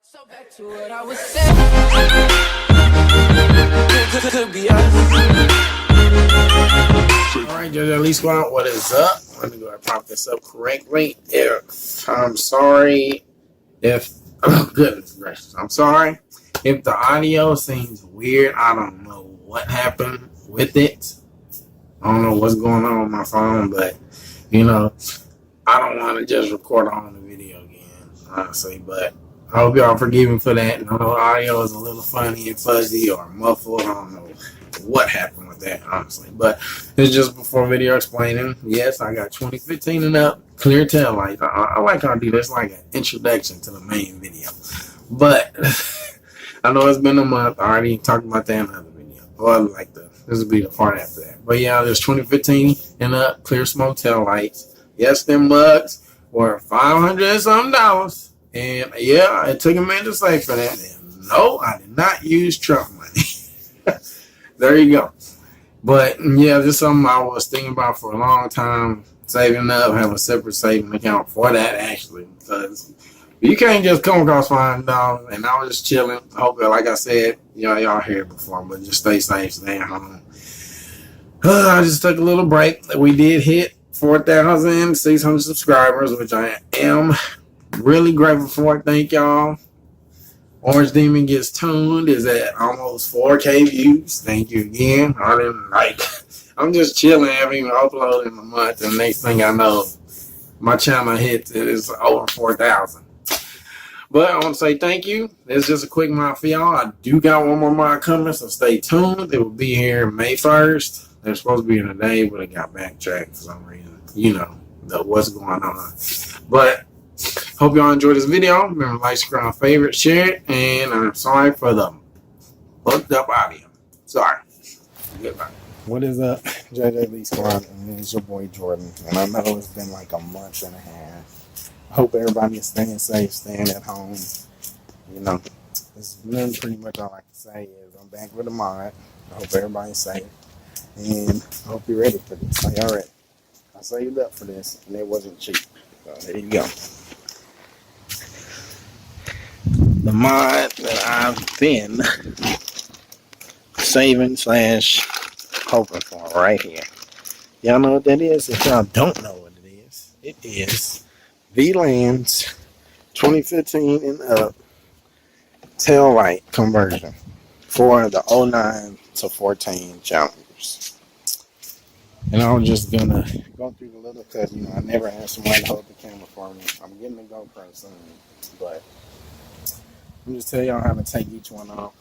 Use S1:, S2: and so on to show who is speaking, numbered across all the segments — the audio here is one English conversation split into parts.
S1: So back to what I was saying. Could be us.
S2: Alright, JJLEE squad, what is up? Let me go ahead and pop this up correctly. I'm sorry if oh goodness gracious. I'm sorry if the audio seems weird. I don't know what happened with it. I don't know what's going on with my phone, but you know, I don't want to just record on the video again, honestly, but I hope y'all forgive me for that. I know the audio is a little funny and fuzzy or muffled. I don't know what happened with that, honestly. But it's just before video explaining. Yes, I got 2015 and up, clear tail light. I like how I do this, like an introduction to the main video. But I know it's been a month. I already talked about that in another video. Or like this will be the part after that. But yeah, there's 2015 and up, clear smoke tail lights. Yes, them mugs were $500 something. And yeah, it took a minute to save for that. And no, I did not use Trump money. There you go. But yeah, this is something I was thinking about for a long time. Saving up, have a separate saving account for that actually. Because you can't just come across $500. And I was just chilling. Hopefully, like I said, y'all heard it before, but just stay safe, stay at home. I just took a little break. We did hit 4,600 subscribers, which I am really grateful for it. Thank y'all. Orange Demon Gets Tuned is at almost 4K views. Thank you again. I'm just chilling. I haven't even uploaded in a month. And the next thing I know, my channel hits it is over 4,000. But I want to say thank you. It's just a quick mod for y'all. I do got one more mod coming, so stay tuned. It will be here May 1st. They're supposed to be in a day, but it got backtracked for some reason. You know what's going on. But hope y'all enjoyed this video. Remember, like, subscribe, favorite, share it. And I'm sorry for the fucked up audio. Sorry. Goodbye. What is up, JJLEE squad? And it's your boy Jordan. And I know it's been like a month and a half. Hope everybody is staying safe, staying at home. You know, this is pretty much all I can say is I'm back with a mod. I hope everybody's safe. And I hope you're ready for this. Are y'all ready? I saved up for this, and it wasn't cheap. So there you go. The mod that I've been saving / hoping for right here. Y'all know what that is? If y'all don't know what it is Vland's 2015 and up Taillight conversion for the 09 to 14 challengers. And I'm just gonna go through the little because I never had somebody to hold the camera for me. I'm getting a GoPro soon, but I'm just tell y'all how to take each one off.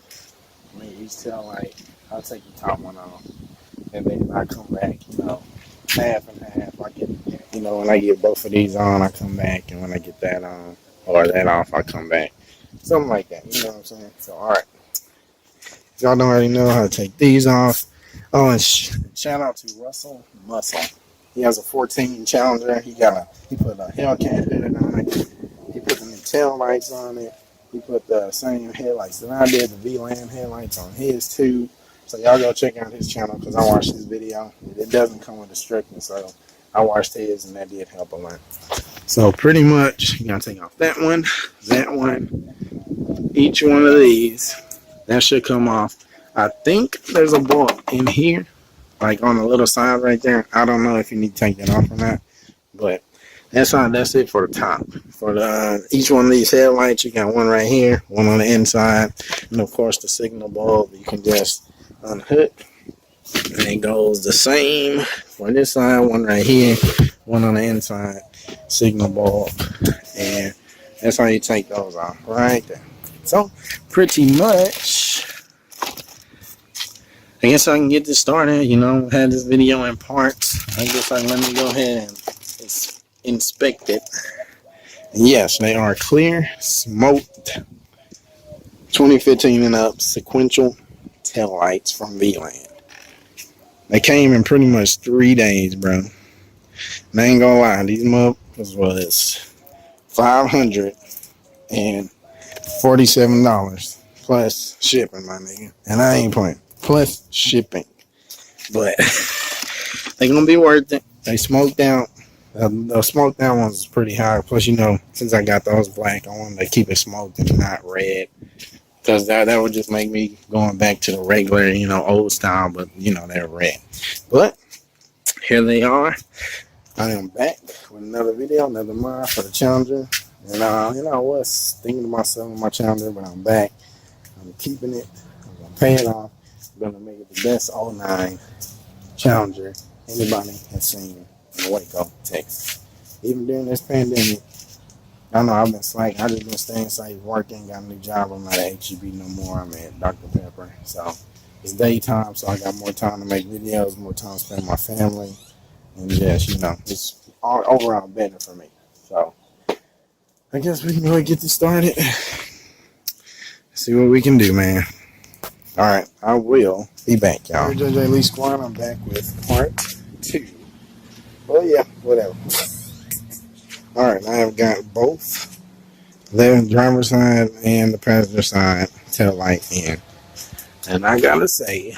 S2: I mean, each tail light, I'll take the top one off, and then I come back, half and half. I get, when I get both of these on, I come back, and when I get that on or that off, I come back. Something like that, you know what I'm saying? So, all right. If y'all don't already know how to take these off. Oh, and shout out to Russell Muscle. He has a 14 Challenger. He put a Hellcat hood on it. He put the new tail lights on it. He put the same headlights that I did, the Vland headlights on his too. So y'all go check out his channel because I watched his video. It doesn't come with instructions, so I watched his and that did help a lot. So pretty much, you gotta take off that one, each one of these. That should come off. I think there's a bolt in here, like on the little side right there. I don't know if you need to take that off or not, but that's it for the top. For each one of these headlights, you got one right here, one on the inside, and of course the signal bulb. You can just unhook, and it goes the same for this side. One right here, one on the inside, signal bulb, and that's how you take those off right there. So pretty much, I guess I can get this started. Had this video in parts. I guess let me go ahead and inspect it. And yes, they are clear, smoked, 2015 and up sequential tail lights from Vland. They came in pretty much 3 days, bro. And I ain't gonna lie, these motherfuckers was $547 plus shipping, my nigga. And I ain't playing. Plus shipping. But they gonna be worth it. They smoked out. The smoked down ones is pretty high. Plus, you know, since I got those black, I wanted to keep it smoked and not red. Because that would just make me going back to the regular, you know, old style, but, you know, they're red. But here they are. I am back with another video, another mod for the Challenger. And, you know, I was thinking to myself on my Challenger, but I'm back. I'm keeping it. I'm going to pay it off. I'm going to make it the best 09 Challenger anybody has seen in Waco, Texas. Even during this pandemic, I know I've been slacking. I just been staying safe, working, got a new job. I'm not at HEB no more. I'm at Dr. Pepper. So it's daytime, so I got more time to make videos, more time to spend with my family. And just, you know, it's all overall better for me. So I guess we can go ahead and get this started. See what we can do, man. All right, I will be back, y'all. JJLEE Squad, I'm back with part 2. Well, yeah, whatever. All right, I have got both the driver's side and the passenger side tail light in. And I gotta say,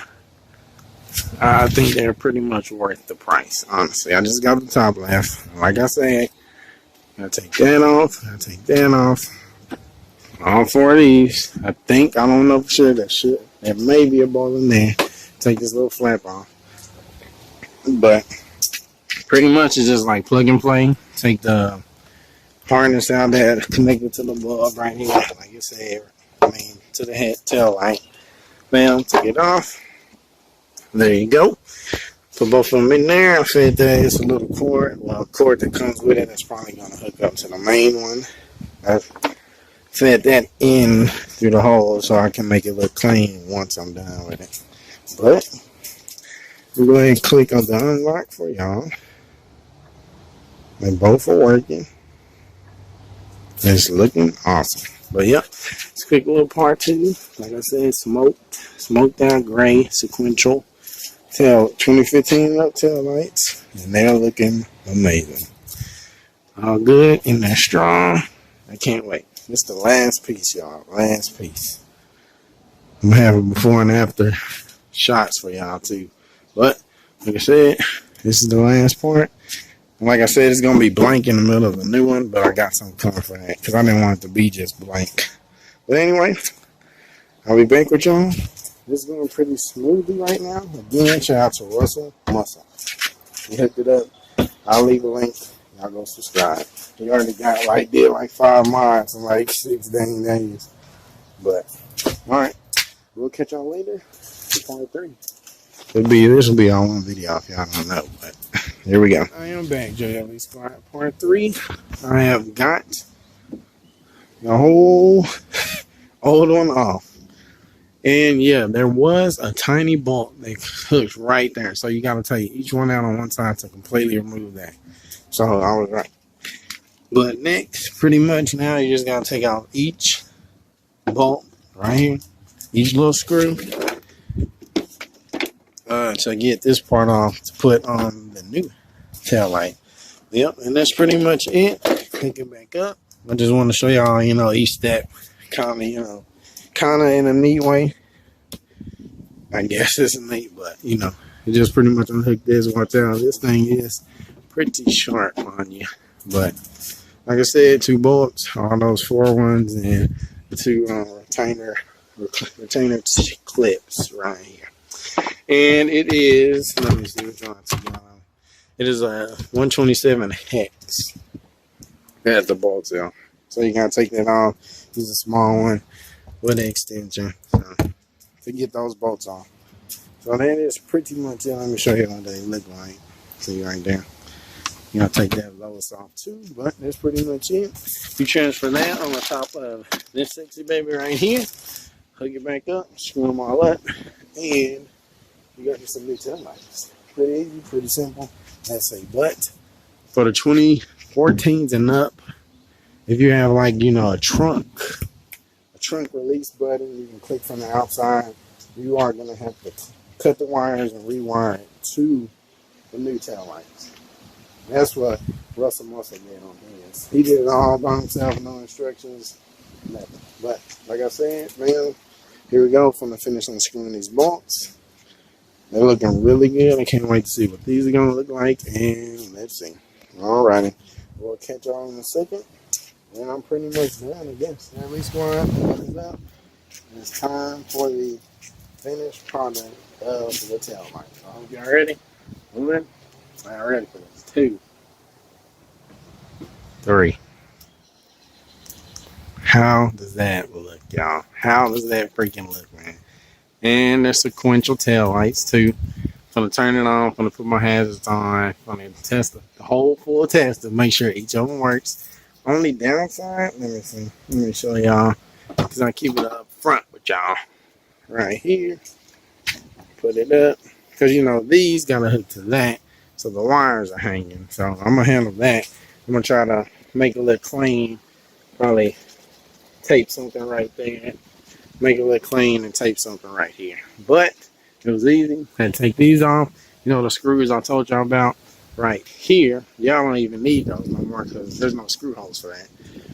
S2: I think they're pretty much worth the price, honestly. I just got the top left. Like I said, I take that off, I take that off. All 4 of these. I don't know for sure, there may be a ball in there. Take this little flap off. But pretty much it's just like plug and play. Take the harness out there connected to the bulb right here, like you said, to the head tail light. Bam, take it off. There you go. Put both of them in there. I fed that. It's a little cord. Well, a cord that comes with it. That's probably going to hook up to the main one. I fed that in through the hole so I can make it look clean once I'm done with it. But we'll go ahead and click on the unlock for y'all. They both are working. It's looking awesome. But yep, it's a quick little part 2. Like I said, smoked out gray sequential 2015 up tail lights, and they're looking amazing. All good and they're strong. I can't wait. This is the last piece, y'all. Last piece. I'm gonna have a before and after shots for y'all too. But like I said, this is the last part. Like I said, it's going to be blank in the middle of the new one, but I got something coming for that because I didn't want it to be just blank. But anyway, I'll be back with y'all. This is going pretty smoothly right now. Again, shout out to Russell Muscle. He hooked it up. I'll leave a link. Y'all go subscribe. He already got did 5 mods in 6 dang days. But, alright. We'll catch y'all later for part 3. This will be all one video if y'all don't know, but here we go. I am back, JJLEE Squad, part 3. I have got the whole old one off. And yeah, there was a tiny bolt that hooked right there. So you got to take each one out on one side to completely remove that. So I was right. But next, pretty much now you just got to take out each bolt right here. Each little screw. To get this part off to put on the new tail light. Yep, and that's pretty much it. Pick it back up. I just want to show y'all, you know, each step kind of in a neat way. I guess it's neat, but you know, it just pretty much unhook this. Watch out, this thing is pretty sharp on you. But like I said, 2 bolts, all those 4 ones, and the 2 retainer clips right here. And it is, let me see which one I took on. It is a 127 hex. That's the bolts out. So you gotta take that off. Use a small one with an extension to get those bolts off. So that is pretty much it. Let me show you what they look like. See right there. You gotta take that lowest off too, but that's pretty much it. You transfer that on the top of this sexy baby right here. Hook it back up, screw them all up, and you got some new tail lights. Pretty easy, pretty simple. That's a but for the 2014s and up, if you have a trunk release button, you can click from the outside. You are gonna have to cut the wires and rewire it to the new tail lights. That's what Russell Muscle did on his. He did it all by himself, no instructions, nothing. But like I said, man, here we go from the finish on screwing these bolts. They're looking really good. I can't wait to see what these are going to look like. And let's see. Alrighty. We'll catch y'all in a second. And I'm pretty much done, I guess. At least one. What is up? It's time for the finished product of the tail light. I hope y'all ready. One. I'm ready for this. 2, 3. How does that look, y'all? How does that freaking look, man? And there's sequential tail lights too. I'm gonna turn it on. I'm gonna put my hazards on. I'm gonna test the whole full test to make sure each of them works. Only downside, let me see. Let me show y'all, because I keep it up front with y'all. Right here. Put it up. Because you know these gotta hook to that. So the wires are hanging. So I'm gonna handle that. I'm gonna try to make it look clean. Probably tape something right there. Make it look clean and tape something right here. But it was easy. Had to take these off. You know the screws I told y'all about right here. Y'all don't even need those no more because there's no screw holes for that.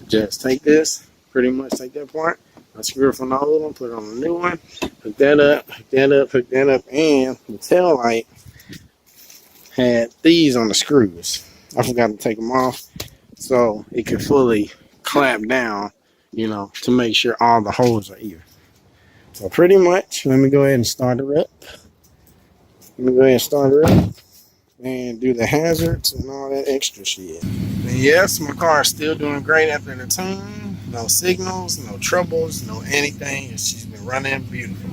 S2: Just take this, pretty much take that part, unscrew it from the old one, put it on the new one, hook that up, hook that up, hook that up, and the tail light had these on the screws. I forgot to take them off so it could fully clamp down, you know, to make sure all the holes are even. So pretty much, let me go ahead and start her up. Let me go ahead and start her up and do the hazards and all that extra shit. And yes, my car is still doing great after the tune. No signals, no troubles, no anything. She's been running beautiful.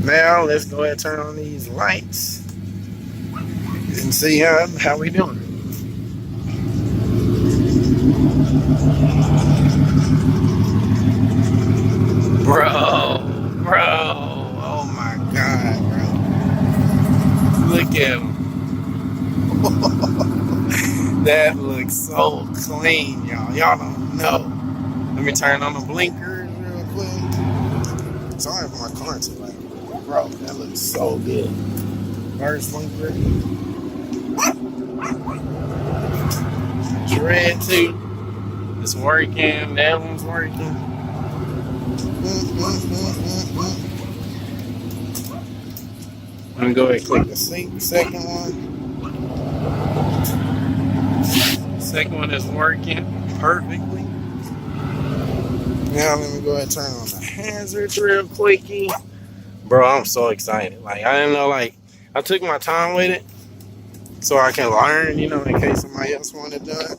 S2: Now let's go ahead and turn on these lights and see how we doing. Bro, oh my God, bro. Look at him. That looks so clean, y'all. Y'all don't know. Let me turn on the blinkers real quick. Sorry for my car too loud. Bro, that looks so good. First blinker. It's red too. It's working. That one's working. I'm gonna go ahead and click the second one. Second one is working perfectly. Now let me go ahead and turn on the hazards real quickie. Bro, I'm so excited. Like, I didn't know, like, I took my time with it so I can learn, you know, in case somebody else wanted to do it.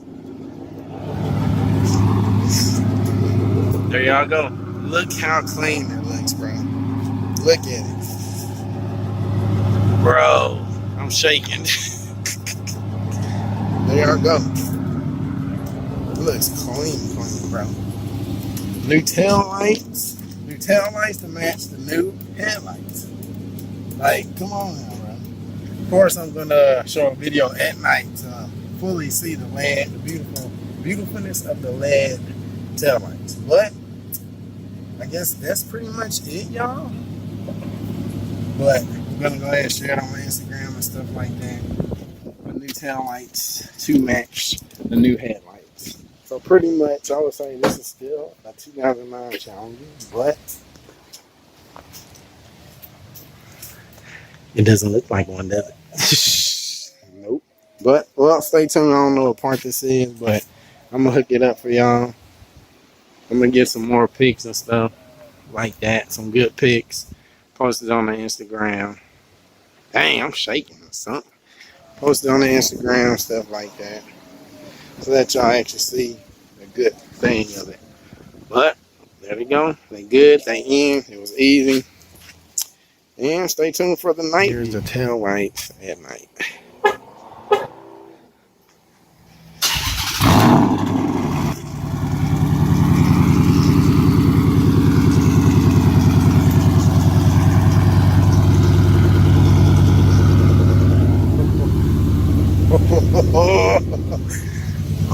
S2: There y'all go. Look how clean it looks, bro. Look at it. Bro, I'm shaking. There y'all go. It looks clean, bro. New tail lights to match the new headlights. Like, come on now, bro. Of course, I'm gonna show a video at night to fully see the LED, the beautifulness of the LED tail lights. But I guess that's pretty much it, y'all. But I'm gonna go ahead and share it on my Instagram and stuff like that. The new tail lights to match the new headlights. So pretty much, I would say this is still a 2009 Chally, but it doesn't look like one, does it? Nope. But, well, stay tuned. I don't know what part this is, but I'm going to hook it up for y'all. I'm going to get some more pics and stuff like that. Some good pics. Post it on the Instagram. Dang, I'm shaking or something. Post it on the Instagram, stuff like that. So that y'all actually see the good thing of it. But, there we go. They good. They in. It was easy. And stay tuned for the night. Here's the tail lights at night.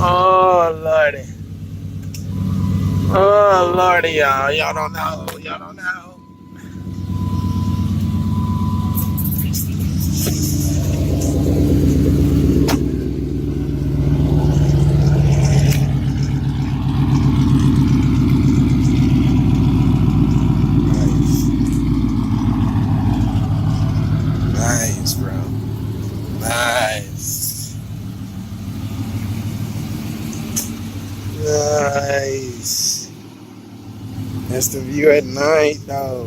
S2: Oh, Lordy. Oh, Lordy, y'all. Y'all don't know. Y'all don't know. Nice, bro. Nice. That's the view at night, though.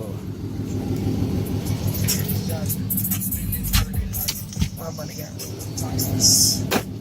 S2: My money got really tight.